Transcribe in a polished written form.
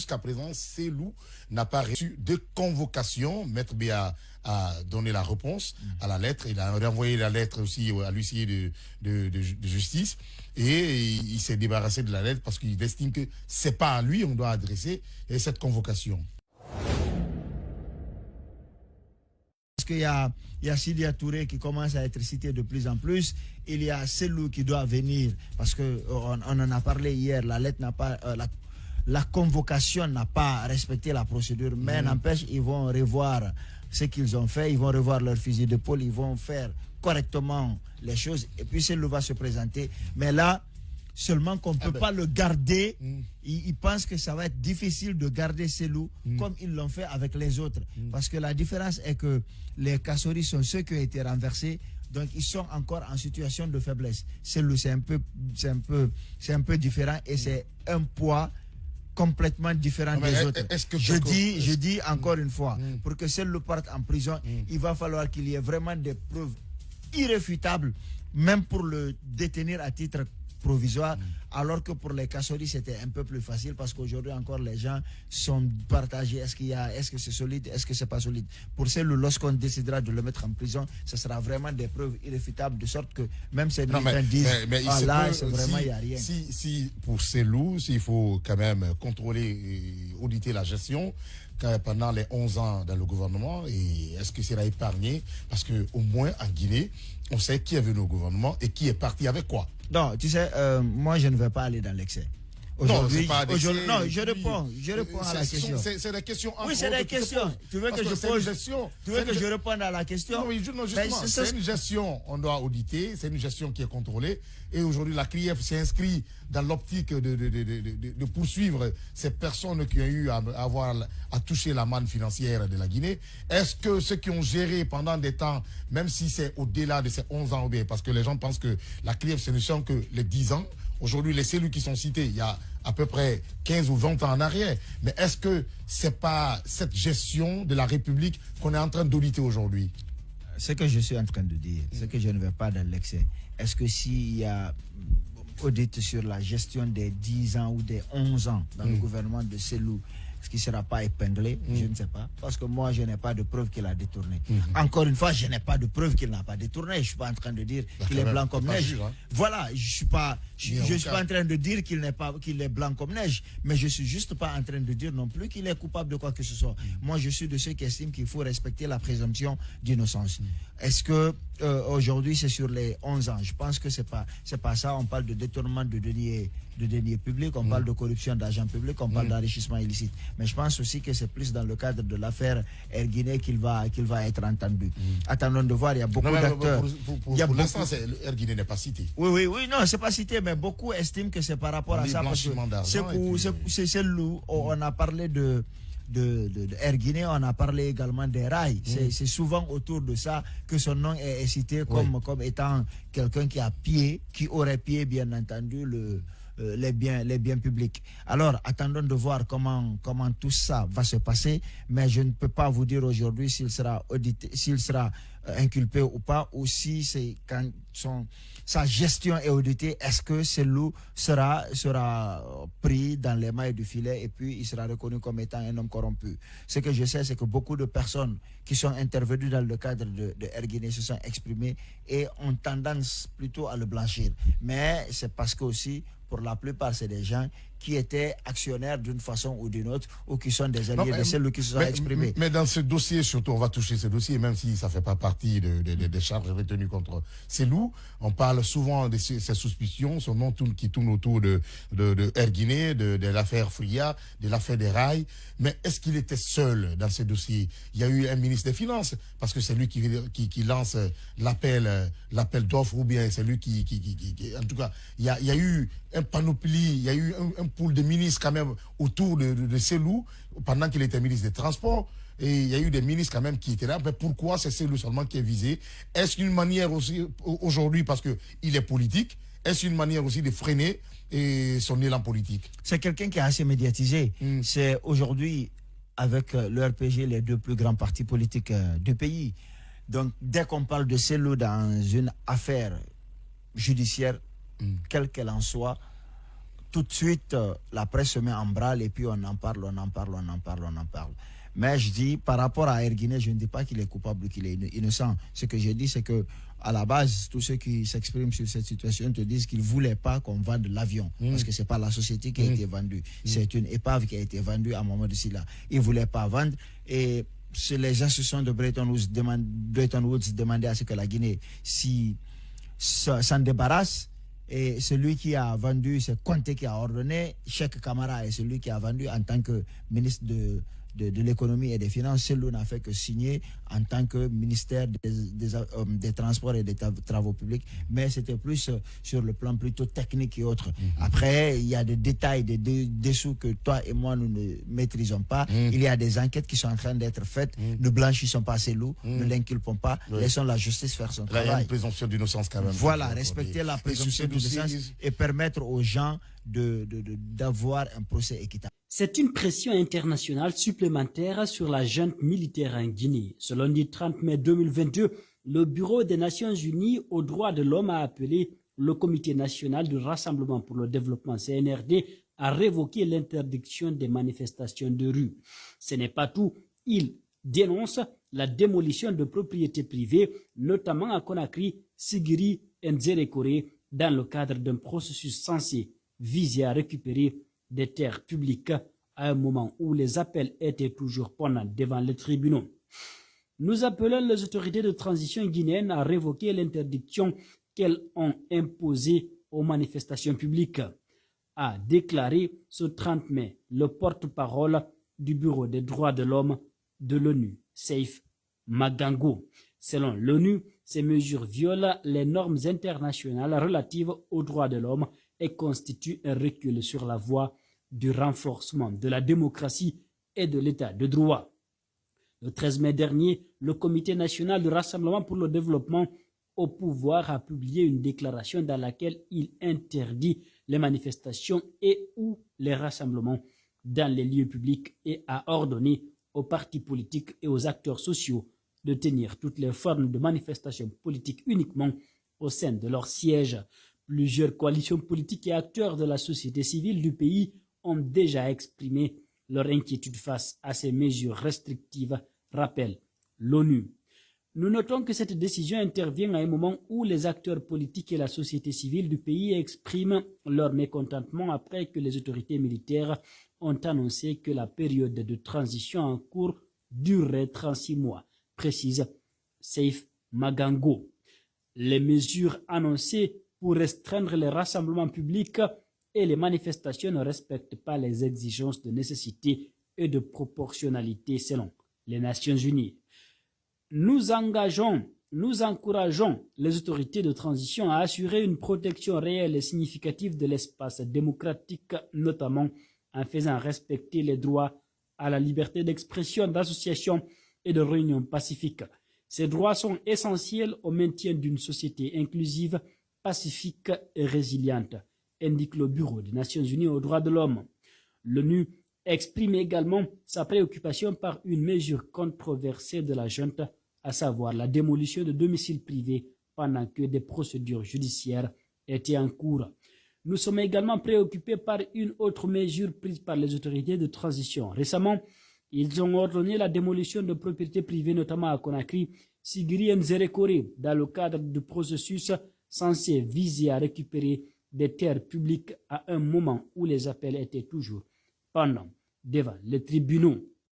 jusqu'à présent, Selou n'a pas reçu de convocation. Maître B a donné la réponse à la lettre. Il a renvoyé la lettre aussi à l'huissier de justice. Et il s'est débarrassé de la lettre parce qu'il estime que c'est pas à lui on doit adresser cette convocation. Parce qu'il y a Sidia Touré qui commence à être cité de plus en plus. Il y a Selou qui doit venir parce qu'on en a parlé hier. La lettre n'a pas... la convocation n'a pas respecté la procédure, mais n'empêche, ils vont revoir ce qu'ils ont fait, ils vont revoir leur fusil d'épaule, ils vont faire correctement les choses, et puis Selou va se présenter. Mais là, seulement qu'on ne peut pas le garder. Ils pensent que ça va être difficile de garder Selou comme ils l'ont fait avec les autres. Parce que la différence est que les Kassori sont ceux qui ont été renversés, donc ils sont encore en situation de faiblesse. Selou, c'est un peu différent et c'est un poids complètement différent des autres. Je dis encore une fois, pour que Selou parte en prison, il va falloir qu'il y ait vraiment des preuves irréfutables, même pour le détenir à titre provisoire, alors que pour les Kassori c'était un peu plus facile parce qu'aujourd'hui encore les gens sont partagés. Est-ce que c'est solide, est-ce que c'est pas solide? Pour Selou, lorsqu'on décidera de le mettre en prison, ce sera vraiment des preuves irréfutables, de sorte que même ces militants disent là c'est vraiment il n'y a rien. Si pour Selou, s'il faut quand même contrôler et auditer la gestion pendant les 11 ans dans le gouvernement, et est-ce que c'est épargné? Parce que au moins en Guinée, on sait qui est venu au gouvernement et qui est parti avec quoi. Non, tu sais, moi je ne vais pas aller dans l'excès. Aujourd'hui, non, je réponds à la question. C'est des questions. Oui, c'est des questions. Tu veux que je pose? Tu veux que je réponde à la question? Non, justement, c'est une gestion, on doit auditer, c'est une gestion qui est contrôlée. Et aujourd'hui, la CRIEF s'est inscrite dans l'optique de poursuivre ces personnes qui ont eu à toucher la manne financière de la Guinée. Est-ce que ceux qui ont géré pendant des temps, même si c'est au-delà de ces 11 ans, parce que les gens pensent que la CRIEF, ce ne sont que les 10 ans. Aujourd'hui, les cellules qui sont citées, il y a à peu près 15 ou 20 ans en arrière. Mais est-ce que c'est pas cette gestion de la République qu'on est en train d'auditer aujourd'hui? Ce que je suis en train de dire, c'est que je ne vais pas dans l'excès. Est-ce que s'il y a audit sur la gestion des 10 ans ou des 11 ans dans le gouvernement de Selou, ce qui ne sera pas épinglé, je ne sais pas. Parce que moi, je n'ai pas de preuve qu'il a détourné. Encore une fois, je n'ai pas de preuve qu'il n'a pas détourné. Je ne suis pas en train de dire qu'il est blanc comme neige. Voilà, je ne suis pas en train de dire qu'il est blanc comme neige. Mais je ne suis juste pas en train de dire non plus qu'il est coupable de quoi que ce soit. Moi, je suis de ceux qui estiment qu'il faut respecter la présomption d'innocence. Est-ce que aujourd'hui, c'est sur les 11 ans? Je pense que c'est pas ça. On parle de détournement de deniers publics, on parle de corruption d'argent public, on parle d'enrichissement illicite. Mais je pense aussi que c'est plus dans le cadre de l'affaire Erguiné qu'il va être entendu. Attendons de voir, il y a beaucoup d'acteurs. Pour l'instant, Erguiné n'est pas cité. Oui, non, c'est pas cité, mais beaucoup estiment que c'est par rapport à ça. C'est Selou, on a parlé de Erguiné, on a parlé également des rails. C'est souvent autour de ça que son nom est cité comme étant quelqu'un qui aurait pillé, bien entendu, les biens publics. Alors, attendons de voir comment tout ça va se passer, mais je ne peux pas vous dire aujourd'hui s'il sera audité, s'il sera inculpé ou pas, ou si c'est quand sa gestion est auditée, est-ce que Selou sera pris dans les mailles du filet et puis il sera reconnu comme étant un homme corrompu. Ce que je sais, c'est que beaucoup de personnes qui sont intervenues dans le cadre de Erguiné se sont exprimées et ont tendance plutôt à le blanchir. Mais c'est parce que aussi, pour la plupart, c'est des gens qui étaient actionnaires d'une façon ou d'une autre, ou qui sont des alliés de celles qui se sont exprimés. Mais dans ce dossier, surtout, on va toucher ce dossier, même si ça ne fait pas partie des charges retenues contre Selou. On parle souvent de ces suspicions, son nom qui tourne autour de Erguiné, de l'affaire Fria, de l'affaire des rails. Mais est-ce qu'il était seul dans ce dossier? Il y a eu un ministre des Finances, parce que c'est lui qui lance l'appel d'offres, ou bien c'est lui qui... En tout cas, il y a eu un panoplie, il y a eu un pool de ministres quand même autour de Selou pendant qu'il était ministre des Transports. Et il y a eu des ministres quand même qui étaient là. Mais pourquoi c'est Selou seulement qui est visé? Est-ce une manière aussi, aujourd'hui, parce qu'il est politique, est-ce une manière aussi de freiner son élan politique? C'est quelqu'un qui est assez médiatisé. C'est aujourd'hui, avec le RPG, les deux plus grands partis politiques du pays. Donc, dès qu'on parle de Selou dans une affaire judiciaire, quelle qu'elle en soit, tout de suite, la presse se met en branle et puis on en parle. Mais je dis, par rapport à Erguiné, je ne dis pas qu'il est coupable ou qu'il est innocent. Ce que je dis, c'est que à la base, tous ceux qui s'expriment sur cette situation te disent qu'ils ne voulaient pas qu'on vende l'avion. Parce que ce n'est pas la société qui a été vendue. C'est une épave qui a été vendue à un moment de cela. Ils ne voulaient pas vendre. Et les institutions de Bretton Woods demandaient à ce que la Guinée s'en débarrasse. Et celui qui a vendu, c'est Conté qui a ordonné. Cheikh Camara est celui qui a vendu en tant que ministre de l'économie et des finances. Celui n'a fait que signer en tant que ministère des transports et des travaux publics. Mais c'était plus sur le plan plutôt technique et autres. Après, il y a des détails, des dessous que toi et moi, nous ne maîtrisons pas. Il y a des enquêtes qui sont en train d'être faites. Ne blanchissons pas ces loups, ne l'inculpons pas. Laissons la justice faire son travail. Il y a une présomption d'innocence quand même. Voilà, respecter la présomption d'innocence et permettre aux gens d'avoir un procès équitable. C'est une pression internationale supplémentaire sur la junte militaire en Guinée. Ce lundi 30 mai 2022, le Bureau des Nations Unies aux droits de l'homme a appelé le Comité national du Rassemblement pour le développement CNRD à révoquer l'interdiction des manifestations de rue. Ce n'est pas tout. Il dénonce la démolition de propriétés privées, notamment à Conakry, Sigiri et Nzerekore, dans le cadre d'un processus censé viser à récupérer des terres publiques à un moment où les appels étaient toujours pendants devant les tribunaux. Nous appelons les autorités de transition guinéennes à révoquer l'interdiction qu'elles ont imposée aux manifestations publiques, a déclaré ce 30 mai le porte-parole du Bureau des droits de l'homme de l'ONU, Seif Magango. Selon l'ONU, ces mesures violent les normes internationales relatives aux droits de l'homme et constitue un recul sur la voie du renforcement de la démocratie et de l'état de droit. Le 13 mai dernier, le Comité national du Rassemblement pour le développement au pouvoir a publié une déclaration dans laquelle il interdit les manifestations et ou les rassemblements dans les lieux publics et a ordonné aux partis politiques et aux acteurs sociaux de tenir toutes les formes de manifestations politiques uniquement au sein de leur siège. Plusieurs coalitions politiques et acteurs de la société civile du pays ont déjà exprimé leur inquiétude face à ces mesures restrictives, rappelle l'ONU. Nous notons que cette décision intervient à un moment où les acteurs politiques et la société civile du pays expriment leur mécontentement après que les autorités militaires ont annoncé que la période de transition en cours durerait 36 mois, précise Seif Magango. Les mesures annoncées pour restreindre les rassemblements publics et les manifestations ne respectent pas les exigences de nécessité et de proportionnalité selon les Nations Unies. Nous encourageons les autorités de transition à assurer une protection réelle et significative de l'espace démocratique, notamment en faisant respecter les droits à la liberté d'expression, d'association et de réunion pacifique. Ces droits sont essentiels au maintien d'une société inclusive, pacifique et résiliente, indique le Bureau des Nations Unies aux droits de l'homme. L'ONU exprime également sa préoccupation par une mesure controversée de la junte, à savoir la démolition de domiciles privés pendant que des procédures judiciaires étaient en cours. Nous sommes également préoccupés par une autre mesure prise par les autorités de transition. Récemment, ils ont ordonné la démolition de propriétés privées, notamment à Conakry, Sigiri et Nzerekore, dans le cadre du processus censé viser à récupérer des terres publiques à un moment où les appels étaient toujours pendants devant les tribunaux.